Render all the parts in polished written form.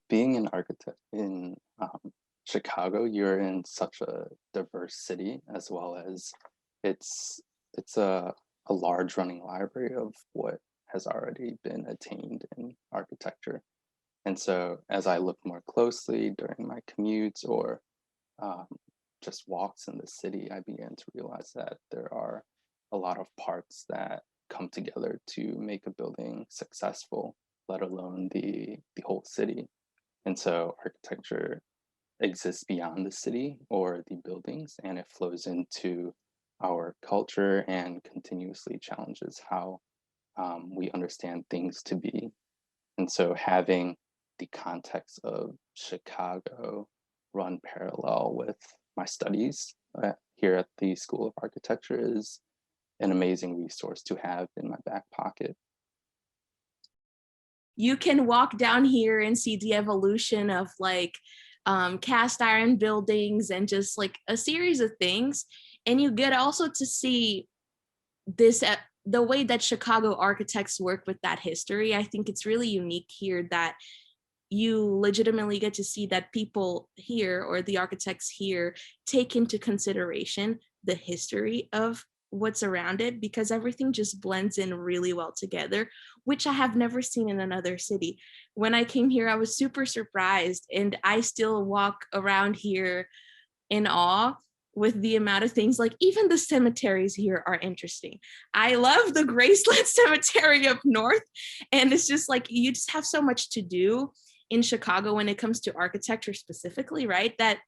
being an architect in Chicago, you're in such a diverse city, as well as it's it's a large running library of what has already been attained in architecture. And so, as I look more closely during my commutes or um, just walks in the city, I began to realize that there are a lot of parts that come together to make a building successful, let alone the whole city. And so architecture exists beyond the city or the buildings, and it flows into our culture and continuously challenges how we understand things to be. And so having the context of Chicago run parallel with my studies here at the School of Architecture is an amazing resource to have in my back pocket. You can walk down here and see the evolution of like cast iron buildings and just like a series of things. And you get also to see this the way that Chicago architects work with that history. I think it's really unique here that you legitimately get to see that people here or the architects here take into consideration the history of what's around it because everything just blends in really well together, which I have never seen in another city. When I came here, I was super surprised, and I still walk around here in awe with the amount of things. Like even the cemeteries here are interesting. I love the Graceland Cemetery up north, and it's just like you just have so much to do in Chicago when it comes to architecture specifically, right? That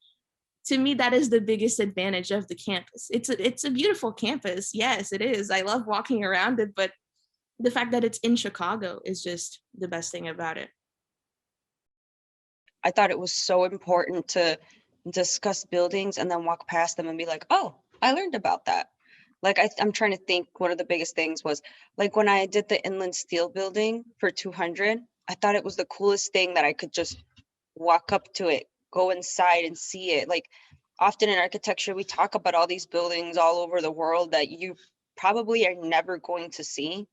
to me that is the biggest advantage of the campus. It's a beautiful campus. Yes, it is. I love walking around it, but the fact that it's in Chicago is just the best thing about it. I thought it was so important to discuss buildings and then walk past them and be like, oh, I learned about that. Like I'm trying to think one of the biggest things was like when I did the inland steel building for 200, I thought it was the coolest thing that I could just walk up to it, go inside and see it. Like often in architecture, we talk about all these buildings all over the world that you probably are never going to see.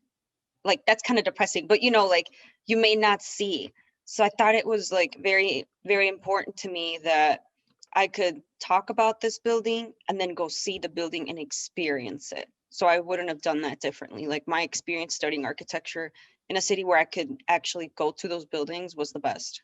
Like that's kind of depressing, but like you may not see. So I thought it was like very, very important to me that I could talk about this building and then go see the building and experience it. So I wouldn't have done that differently. Like my experience studying architecture in a city where I could actually go to those buildings was the best.